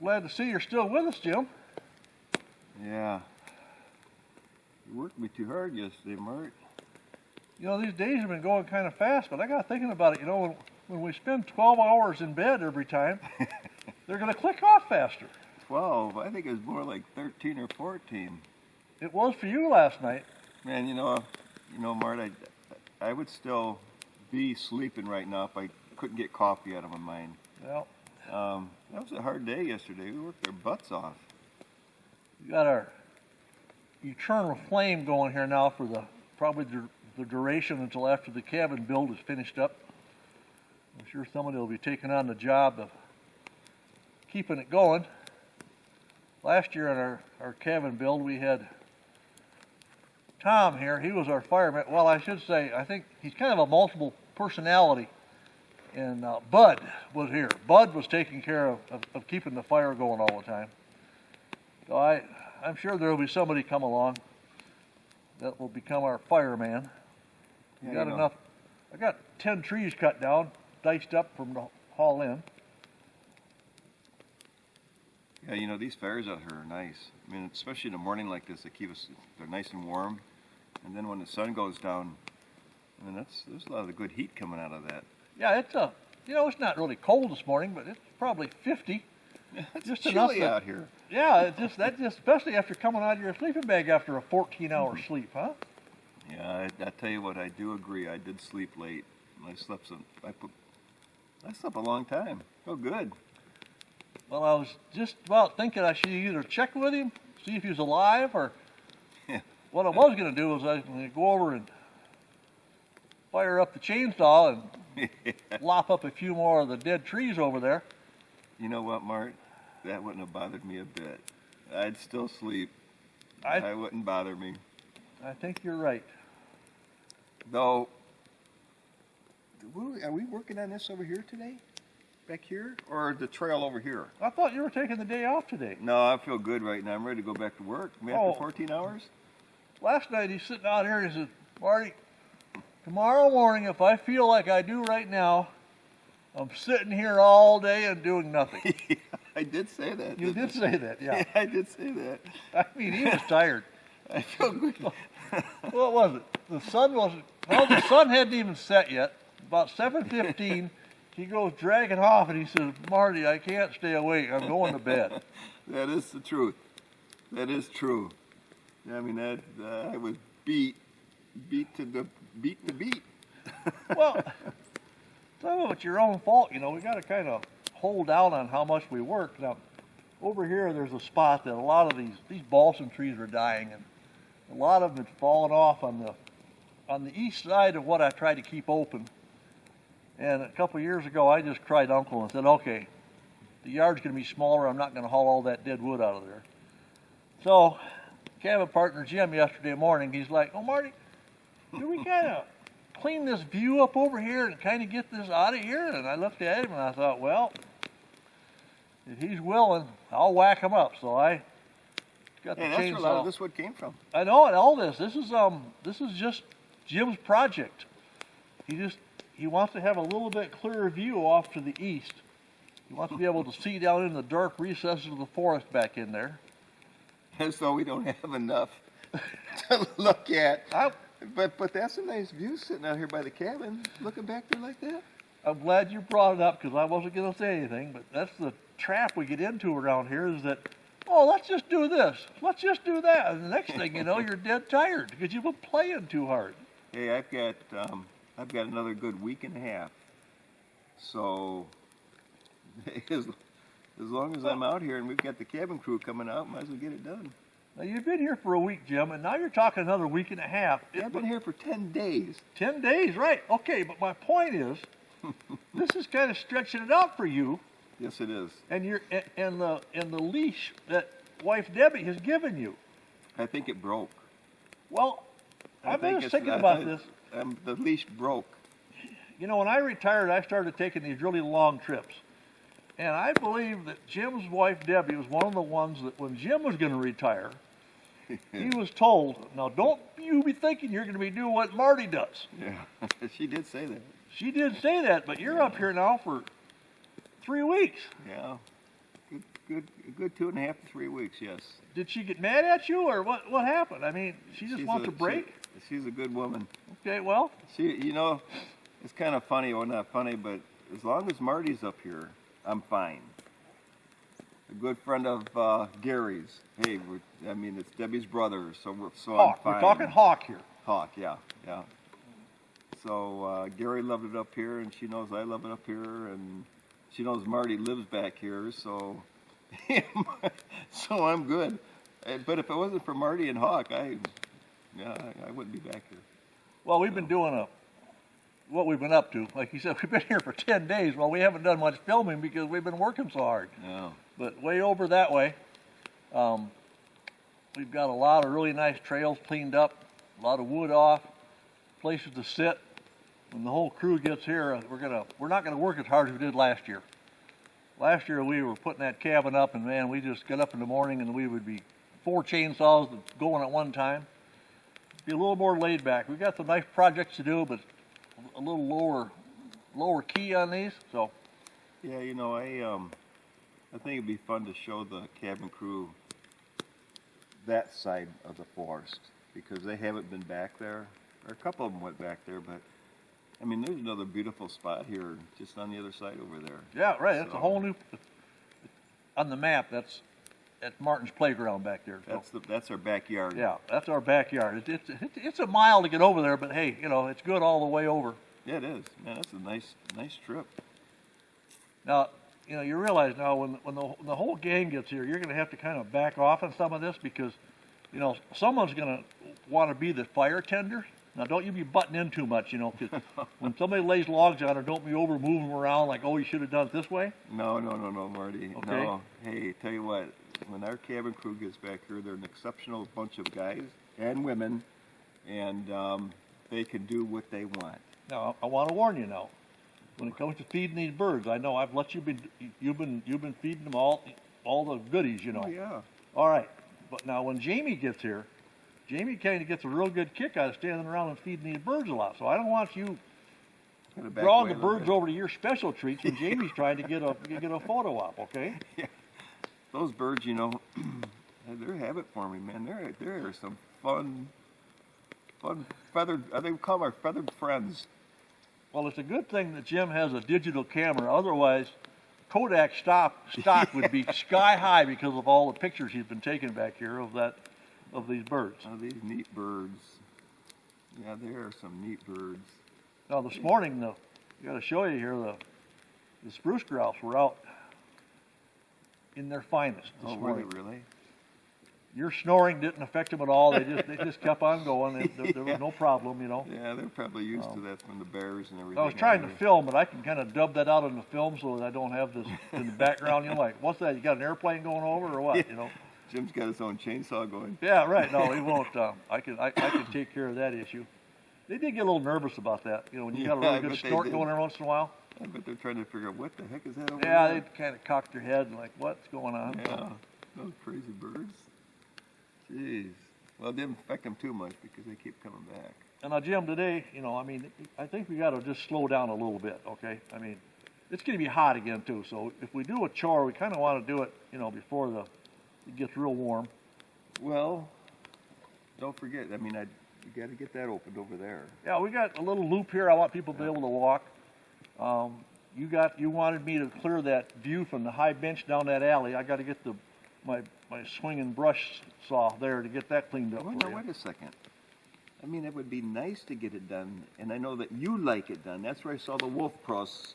glad to see you're still with us, Jim. Yeah. You worked me too hard yesterday, Mart. You know, these days have been going kind of fast, but I got thinking about it. You know, when we spend 12 hours in bed every time, they're going to click off faster. 12. I think it was more like 13 or 14. It was for you last night. Man, you know, Mart, I would still be sleeping right now if I couldn't get coffee out of my mind. Well, that was a hard day yesterday. We worked our butts off. we got our eternal flame going here now for probably the duration until after the cabin build is finished up. I'm sure somebody will be taking on the job of keeping it going. Last year on our cabin build, we had Tom here. He was our fireman. Well, I should say, I think he's kind of a multiple personality. And Bud was here. Bud was taking care of keeping the fire going all the time. So I'm sure there will be somebody come along that will become our fireman. Yeah, Got enough. I got 10 trees cut down, diced up from the haul in. Yeah, you know, these fires out here are nice. I mean, especially in the morning like this, they're nice and warm. And then when the sun goes down, I mean, there's a lot of good heat coming out of that. Yeah, it's not really cold this morning, but it's probably 50. It's Just chilly enough out here. Yeah, especially after coming out of your sleeping bag after a 14-hour sleep, huh? Yeah, I tell you what, I do agree. I did sleep late. I slept a long time. Oh, good. Well, I was just about thinking I should either check with him, see if he was alive, or what I was going to do was I was going to go over and fire up the chainsaw and lop up a few more of the dead trees over there. You know what, Mart? That wouldn't have bothered me a bit. I'd still sleep. It wouldn't bother me. I think you're right. Though, are we working on this over here today? Back here? Or the trail over here? I thought you were taking the day off today. No, I feel good right now. I'm ready to go back to work. After 14 hours? Last night he's sitting out here and he said, Marty, tomorrow morning, if I feel like I do right now, I'm sitting here all day and doing nothing. Yeah, I did say that. You did say that, yeah. Yeah, I did say that. I mean, he was tired. I feel good. What was it? The sun hadn't even set yet. About 7:15, he goes dragging off and he says, Marty, I can't stay awake. I'm going to bed. That is the truth. That is true. I mean, I was beat the beat. Well, some of it's your own fault. You know, we got to kind of hold out on how much we work. Now, over here, there's a spot that a lot of these balsam trees are dying, and a lot of them had fallen off on the east side of what I tried to keep open. And a couple of years ago, I just cried uncle and said, okay, the yard's going to be smaller. I'm not going to haul all that dead wood out of there. So, cabin partner Jim yesterday morning, he's like, oh, Marty, do we kind of clean this view up over here and kind of get this out of here? And I looked at him and I thought, well, if he's willing, I'll whack him up. So I got the chainsaw. That's where a lot of this wood came from. I know, and all this is just Jim's project. He wants to have a little bit clearer view off to the east. He wants to be able to see down in the dark recesses of the forest back in there. As though we don't have enough to look at. But that's a nice view sitting out here by the cabin, looking back there like that. I'm glad you brought it up because I wasn't going to say anything, but that's the trap we get into around here is that, oh, let's just do this. Let's just do that. And the next thing you know, you're dead tired because you've been playing too hard. Hey, I've got another good week and a half. So as long as I'm out here and we've got the cabin crew coming out, might as well get it done. Now, you've been here for a week, Jim, and now you're talking another week and a half. I've been here for 10 days. 10 days, right. Okay, but my point is, this is kind of stretching it out for you. Yes, it is. And the leash that wife Debbie has given you. I think it broke. Well, I've been thinking about this. The leash broke. You know, when I retired, I started taking these really long trips. And I believe that Jim's wife Debbie was one of the ones that when Jim was going to retire, he was told, now don't you be thinking you're going to be doing what Marty does. Yeah, she did say that. She did say that, but you're up here now for 3 weeks. Yeah. a good 2.5 to 3 weeks. Yes. Did she get mad at you, or what happened? I mean, she just wants a break? She's a good woman. Okay, well. You know, it's kind of funny, or not funny, but as long as Marty's up here, I'm fine. A good friend of Gary's. Hey, it's Debbie's brother, so I'm Hawk. fine. We're talking Hawk here. Hawk, yeah. So Gary loved it up here, and she knows I love it up here, and she knows Marty lives back here, so so I'm good. But if it wasn't for Marty and Hawk, I wouldn't be back here. Well, we've been doing what we've been up to. Like you said, we've been here for 10 days. Well, we haven't done much filming because we've been working so hard. Yeah. But way over that way, we've got a lot of really nice trails cleaned up, a lot of wood off, places to sit. When the whole crew gets here, we're not gonna work as hard as we did last year. Last year we were putting that cabin up, and man, we just get up in the morning and we would be 4 chainsaws going at one time. Be a little more laid back. We've got some nice projects to do, but a little lower key on these. So yeah, I think it'd be fun to show the cabin crew that side of the forest, because they haven't been back there. Or a couple of them went back there, but I mean, there's another beautiful spot here just on the other side over there. Yeah, right. That's a whole new. On the map, that's Martin's playground back there. So. That's our backyard. Yeah, that's our backyard. It's a mile to get over there, but hey, it's good all the way over. Yeah, it is. Man, that's a nice trip. Now, you realize now when the whole gang gets here, you're going to have to kind of back off on some of this because, someone's going to want to be the fire tender. Now, don't you be butting in too much, because when somebody lays logs on it, don't be over moving them around like, oh, you should have done it this way. No, Marty. Okay. No. Hey, tell you what, when our cabin crew gets back here, they're an exceptional bunch of guys and women, and they can do what they want. Now, I want to warn you now. When it comes to feeding these birds, I know I've let you've been feeding them all the goodies, Oh, yeah. All right, but now when Jamie gets here, Jamie kind of gets a real good kick out of standing around and feeding these birds a lot. So I don't want you drawing the birds over to your special treats when Jamie's trying to get a photo op, okay? Yeah. Those birds, they're habit forming, man. There are some fun feathered. I think we call them our feathered friends. Well, it's a good thing that Jim has a digital camera. Otherwise, Kodak stock would be sky high because of all the pictures he's been taking back here of these birds. Oh, these neat birds. Yeah, there are some neat birds. Now, this morning, I got to show you here, the spruce grouse were out in their finest this morning. Were they really? Your snoring didn't affect them at all. They just kept on going. There was no problem, Yeah, they're probably used to that from the bears and everything. I was trying to film, but I can kind of dub that out on the film so that I don't have this in the background. Like, what's that? You got an airplane going over or what? Jim's got his own chainsaw going. Yeah, right. No, he won't. I can take care of that issue. They did get a little nervous about that. When you got a really good snort going every once in a while. I bet they're trying to figure out what the heck is that over there. Yeah, they kind of cocked their head and like, what's going on? Yeah, those crazy birds. Jeez. Well, it didn't affect them too much because they keep coming back. And now, Jim, today, I think we got to just slow down a little bit, okay? It's going to be hot again, too. So if we do a chore, we kind of want to do it, before it gets real warm. Well, don't forget, you got to get that opened over there. Yeah, we got a little loop here. I want people to be able to walk. You wanted me to clear that view from the high bench down that alley. I got to get my swinging brush saw there to get that cleaned up. Well, now, wait a second. It would be nice to get it done, and I know that you like it done. That's where I saw the wolf cross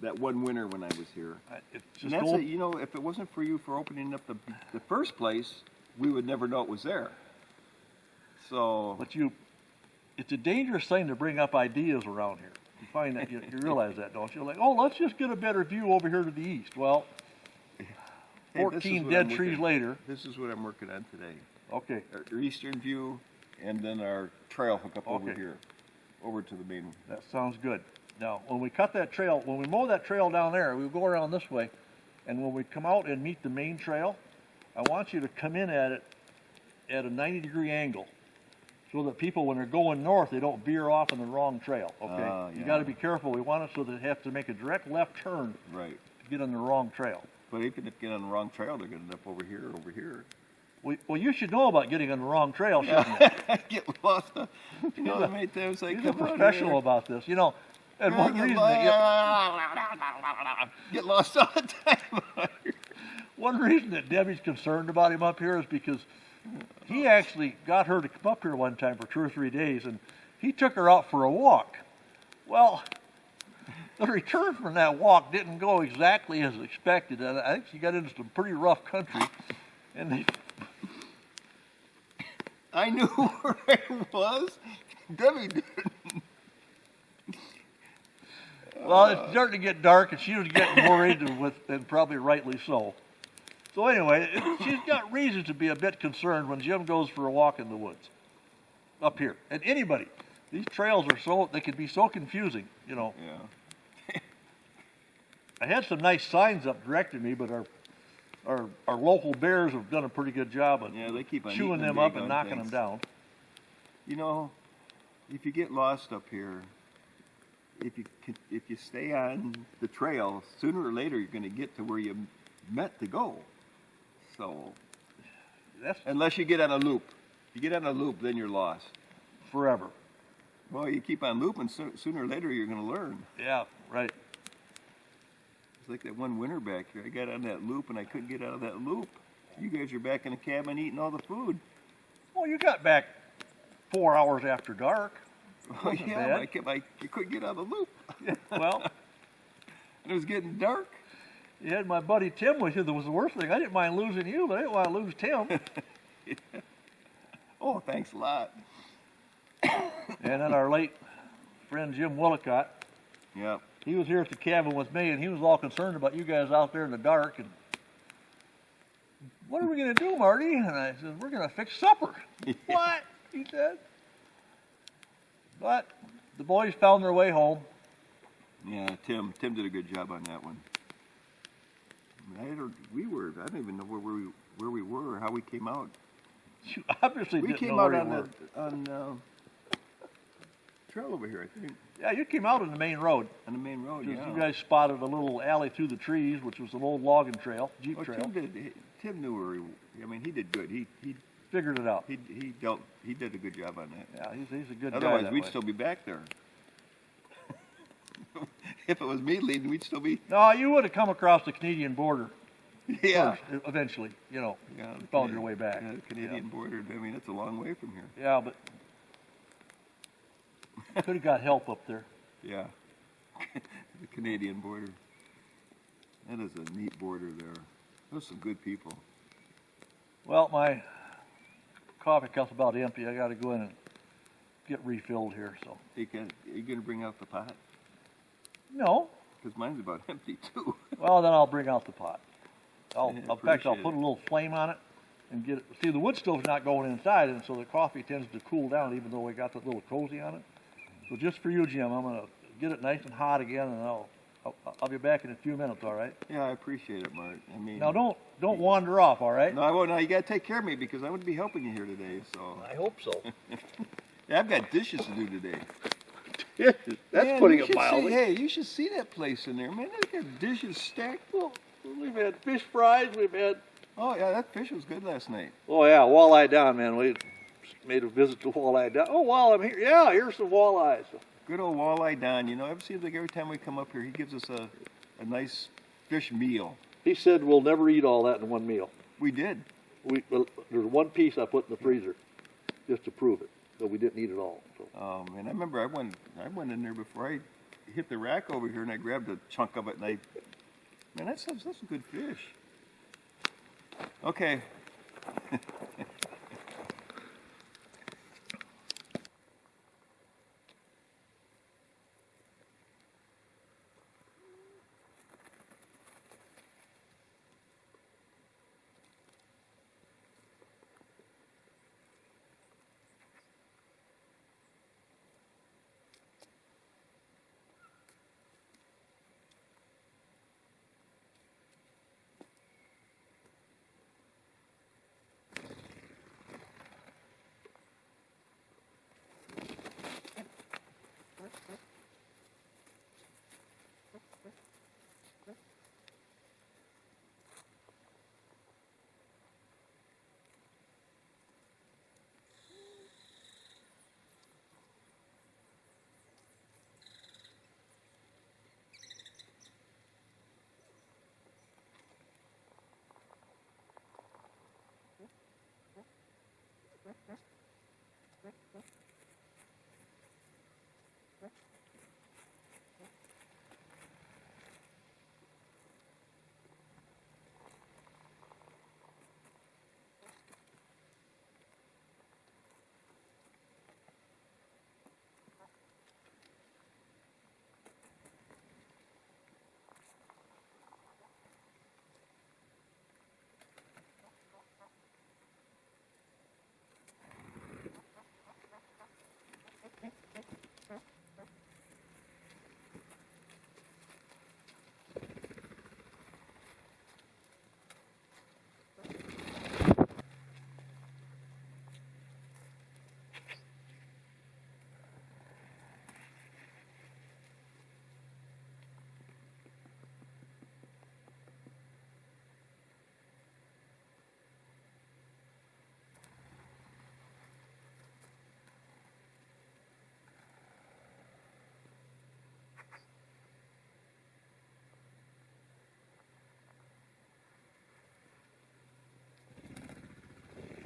that one winter when I was here. If it wasn't for you for opening up the first place, we would never know it was there. So. But it's a dangerous thing to bring up ideas around here. You find that you realize that, don't you? Like, oh, let's just get a better view over here to the east. Well. 14 dead trees later. This is what I'm working on today. Okay. Our eastern view, and then our trail hookup over here, over to the main one. That sounds good. Now, when we mow that trail down there, we go around this way, and when we come out and meet the main trail, I want you to come in at it at a 90-degree angle, so that people, when they're going north, they don't veer off on the wrong trail. Okay. Yeah. You got to be careful. We want it so that they have to make a direct left turn. Right. To get on the wrong trail. But even if you get on the wrong trail, they're going to end up over here. Well, you should know about getting on the wrong trail, shouldn't you? Get lost. You know, how many times I He's a come over professional here. about this, you know. And one reason get lost all the time. one reason that Debbie's concerned about him up here is because he actually got her to come up here one time for 2 or 3 days, and he took her out for a walk. Well, the return from that walk didn't go exactly as expected, and I think she got into some pretty rough country, and they... I knew where I was. Debbie didn't. Well, it's starting to get dark, and she was getting worried, and probably rightly so. So anyway, she's got reason to be a bit concerned when Jim goes for a walk in the woods up here. And anybody, these trails are they can be so confusing, you know. Yeah. I had some nice signs up directing me, but our local bears have done a pretty good job of they keep on chewing eating them big up and on knocking things. them down. You know, if you get lost up here, if you stay on the trail, sooner or later you're going to get to where you meant to go. So, unless you get on a loop. If you get on a loop, then you're lost. Forever. Well, you keep on looping, sooner or later you're going to learn. Yeah, right. It's like that one winter back here. I got on that loop and I couldn't get out of that loop. You guys are back in the cabin eating all the food. Well, you got back 4 hours after dark. Oh, yeah, I couldn't get out of the loop. Well, and it was getting dark. You had my buddy Tim with you. That was the worst thing. I didn't mind losing you, but I didn't want to lose Tim. Yeah. Oh, thanks a lot. And then our late friend Jim Willicott. Yeah. He was here at the cabin with me, and he was all concerned about you guys out there in the dark. And what are we going to do, Marty? And I said, we're going to fix supper. Yeah. What? He said. But the boys found their way home. Yeah, Tim did a good job on that one. I don't even know where we were or how we came out. You obviously We didn't came know out where on you were. on trail over here, I think, Yeah, you came out on the main road. on the main road. 'Cause Yeah. You guys spotted a little alley through the trees, which was an old logging trail, Jeep Oh, trail. Tim knew where he did good. He Figured it out. did a good job on that. Yeah, he's a good guy. Otherwise, that we'd way. still be back there. If it was me leading, we'd still be. No, you would have come across the Canadian border Yeah. first, eventually. You know, Yeah, the found your way back. Yeah, the Canadian border. I mean, it's a long way from here. Yeah, but could have got help up there. Yeah. The Canadian border. That is a neat border there. Those are some good people. Well, my coffee cup's about empty. I got to go in and get refilled here. So Are you going to bring out the pot? no. Because mine's about empty too. Well, then I'll bring out the pot. Yeah, In fact, I'll appreciate put it. a little flame on it and get it. See, the wood stove's not going inside, and so the coffee tends to cool down, even though we got that little cozy on it. So just for you, Jim, I'm gonna get it nice and hot again, and I'll be back in a few minutes. All right? Yeah, I appreciate it, Mart. I mean, Now don't wander off. All right? No, I won't. Now you got to take care of me because I wouldn't be helping you here today. So I hope so. yeah, I've got dishes to do today. That's Man, putting you it should mildly. See, hey, you should see that place in there, man. They got dishes stacked. Well, we've had fish fries. We've had. Oh yeah, that fish was good last night. Oh yeah, walleye down, man. We made a visit to walleye down. Oh, while I'm here, yeah, here's some walleyes. Good old walleye Don. You know, it seems like every time we come up here, he gives us a nice fish meal. He said we'll never eat all that in one meal. We did. There's one piece I put in the freezer just to prove it, but we didn't eat it all. So. And I remember I went in there before I hit the rack over here, and I grabbed a chunk of it, and that's some good fish. Okay.